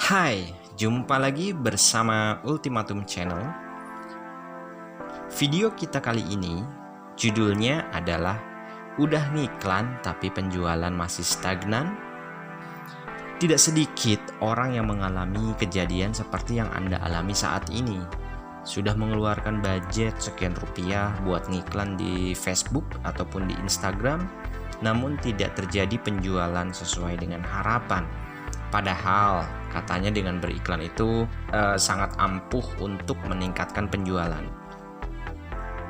Hai, jumpa lagi bersama Ultimatum Channel. Video kita kali ini judulnya adalah "Udah ngiklan tapi penjualan masih stagnan?" Tidak sedikit orang yang mengalami kejadian seperti yang Anda alami saat ini. Sudah mengeluarkan budget sekian rupiah buat ngiklan di Facebook ataupun di Instagram, namun tidak terjadi penjualan sesuai dengan harapan. Padahal katanya dengan beriklan itu sangat ampuh untuk meningkatkan penjualan.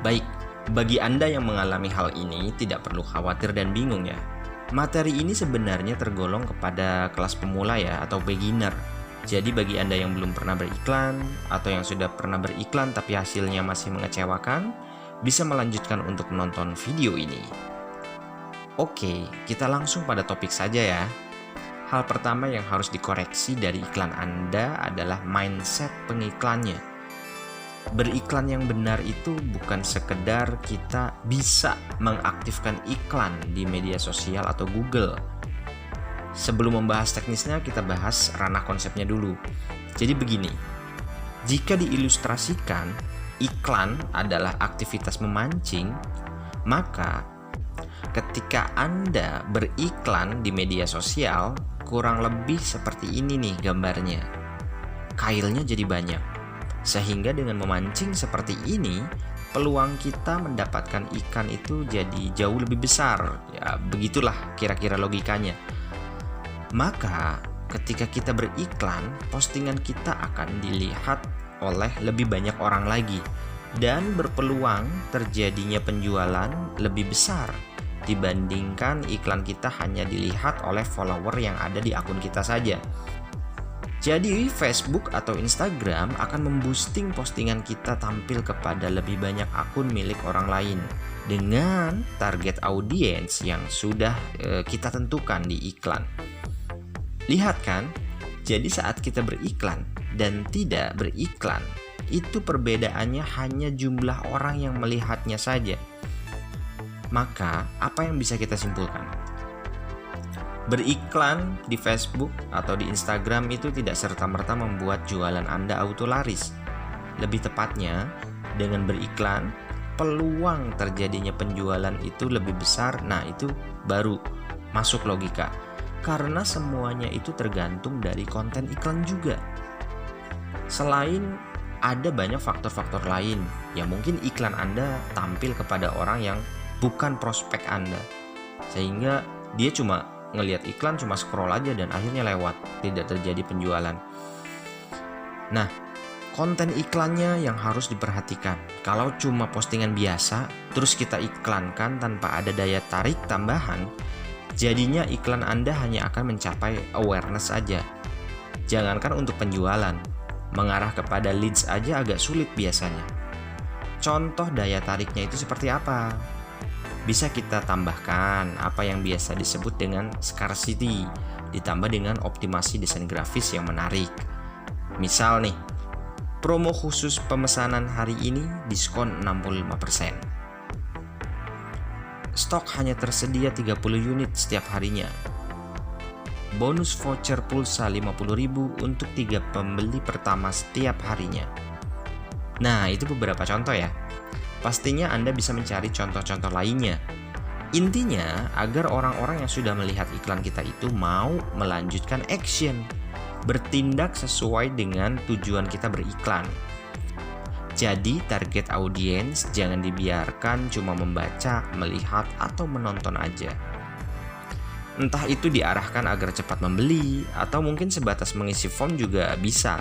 Baik, bagi Anda yang mengalami hal ini tidak perlu khawatir dan bingung ya. Materi ini sebenarnya tergolong kepada kelas pemula ya, atau beginner. Jadi bagi Anda yang belum pernah beriklan atau yang sudah pernah beriklan tapi hasilnya masih mengecewakan, bisa melanjutkan untuk menonton video ini. Oke, kita langsung pada topik saja ya. Hal pertama yang harus dikoreksi dari iklan Anda adalah mindset pengiklannya. Beriklan yang benar itu bukan sekedar kita bisa mengaktifkan iklan di media sosial atau Google. Sebelum membahas teknisnya, kita bahas ranah konsepnya dulu. Jadi begini, jika diilustrasikan, iklan adalah aktivitas memancing, maka ketika Anda beriklan di media sosial, kurang lebih seperti ini nih gambarnya. Kailnya jadi banyak. Sehingga dengan memancing seperti ini, peluang kita mendapatkan ikan itu jadi jauh lebih besar. Ya, begitulah kira-kira logikanya. Maka, ketika kita beriklan, postingan kita akan dilihat oleh lebih banyak orang lagi dan berpeluang terjadinya penjualan lebih besar dibandingkan iklan kita hanya dilihat oleh follower yang ada di akun kita saja. Jadi Facebook atau Instagram akan memboosting postingan kita tampil kepada lebih banyak akun milik orang lain dengan target audiens yang sudah kita tentukan di iklan. Lihat kan, jadi saat kita beriklan dan tidak beriklan, itu perbedaannya hanya jumlah orang yang melihatnya saja. Maka, apa yang bisa kita simpulkan? Beriklan di Facebook atau di Instagram itu tidak serta-merta membuat jualan Anda auto laris. Lebih tepatnya, dengan beriklan, peluang terjadinya penjualan itu lebih besar. Nah, itu baru masuk logika. Karena semuanya itu tergantung dari konten iklan juga. Selain ada banyak faktor-faktor lain, ya mungkin iklan Anda tampil kepada orang yang bukan prospek Anda, sehingga dia cuma ngelihat iklan, cuma scroll aja dan akhirnya lewat, tidak terjadi penjualan. Nah, konten iklannya yang harus diperhatikan. Kalau cuma postingan biasa terus kita iklankan tanpa ada daya tarik tambahan, jadinya iklan Anda hanya akan mencapai awareness saja. Jangankan untuk penjualan, mengarah kepada leads aja agak sulit biasanya. Contoh daya tariknya itu seperti apa? Bisa kita tambahkan apa yang biasa disebut dengan scarcity, ditambah dengan optimasi desain grafis yang menarik. Misal nih, promo khusus pemesanan hari ini diskon 65%. Stok hanya tersedia 30 unit setiap harinya. Bonus voucher pulsa 50.000 untuk 3 pembeli pertama setiap harinya. Nah, itu beberapa contoh ya. Pastinya Anda bisa mencari contoh-contoh lainnya. Intinya, agar orang-orang yang sudah melihat iklan kita itu mau melanjutkan action, bertindak sesuai dengan tujuan kita beriklan. Jadi, target audiens jangan dibiarkan cuma membaca, melihat, atau menonton aja. Entah itu diarahkan agar cepat membeli, atau mungkin sebatas mengisi form juga bisa.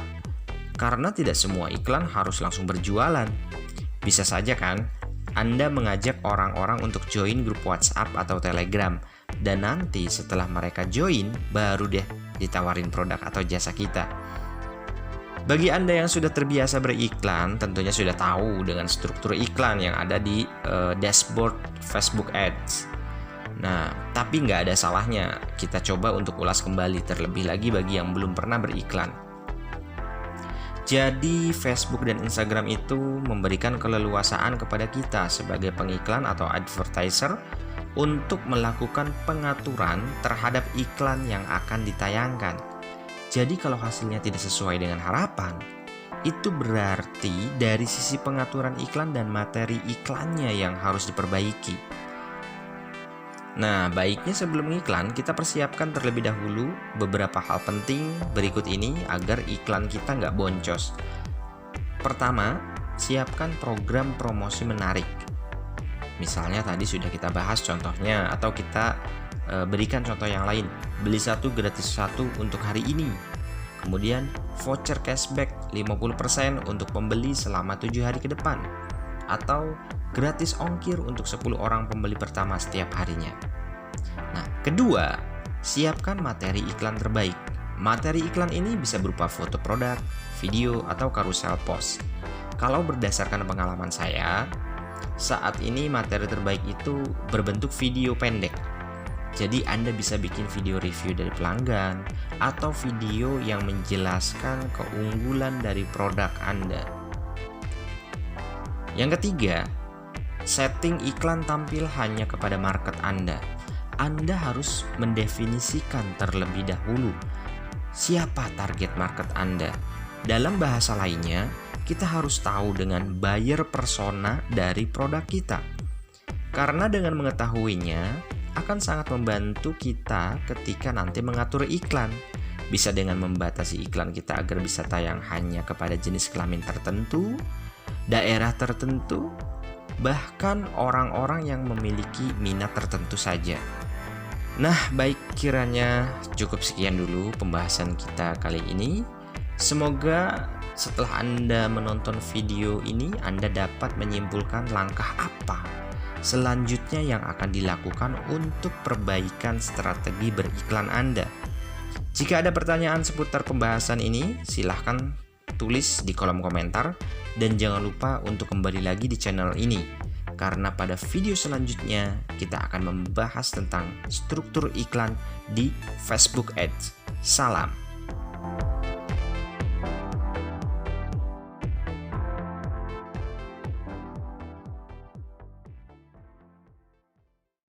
Karena tidak semua iklan harus langsung berjualan. Bisa saja kan, Anda mengajak orang-orang untuk join grup WhatsApp atau Telegram, dan nanti setelah mereka join, baru deh ditawarin produk atau jasa kita. Bagi Anda yang sudah terbiasa beriklan, tentunya sudah tahu dengan struktur iklan yang ada di dashboard Facebook Ads. Nah, tapi nggak ada salahnya kita coba untuk ulas kembali terlebih lagi bagi yang belum pernah beriklan. Jadi Facebook dan Instagram itu memberikan keleluasaan kepada kita sebagai pengiklan atau advertiser untuk melakukan pengaturan terhadap iklan yang akan ditayangkan. Jadi kalau hasilnya tidak sesuai dengan harapan, itu berarti dari sisi pengaturan iklan dan materi iklannya yang harus diperbaiki. Nah, baiknya sebelum iklan kita persiapkan terlebih dahulu beberapa hal penting berikut ini agar iklan kita nggak boncos. Pertama, siapkan program promosi menarik. Misalnya tadi sudah kita bahas contohnya, atau kita berikan contoh yang lain. Beli satu gratis satu untuk hari ini. Kemudian voucher cashback 50% untuk pembeli selama 7 hari ke depan. Atau gratis ongkir untuk 10 orang pembeli pertama setiap harinya. Nah, kedua, siapkan materi iklan terbaik. Materi iklan ini bisa berupa foto produk, video, atau carousel post. Kalau berdasarkan pengalaman saya, saat ini materi terbaik itu berbentuk video pendek. Jadi Anda bisa bikin video review dari pelanggan atau video yang menjelaskan keunggulan dari produk Anda. Yang ketiga, setting iklan tampil hanya kepada market Anda. Anda harus mendefinisikan terlebih dahulu siapa target market Anda. Dalam bahasa lainnya, kita harus tahu dengan buyer persona dari produk kita. Karena dengan mengetahuinya akan sangat membantu kita ketika nanti mengatur iklan. Bisa dengan membatasi iklan kita agar bisa tayang hanya kepada jenis kelamin tertentu, daerah tertentu, bahkan orang-orang yang memiliki minat tertentu saja. Nah, baik, kiranya cukup sekian dulu pembahasan kita kali ini. Semoga setelah Anda menonton video ini, Anda dapat menyimpulkan langkah apa selanjutnya yang akan dilakukan untuk perbaikan strategi beriklan Anda. Jika ada pertanyaan seputar pembahasan ini, silahkan tulis di kolom komentar. Dan jangan lupa untuk kembali lagi di channel ini, karena pada video selanjutnya kita akan membahas tentang struktur iklan di Facebook Ads. Salam!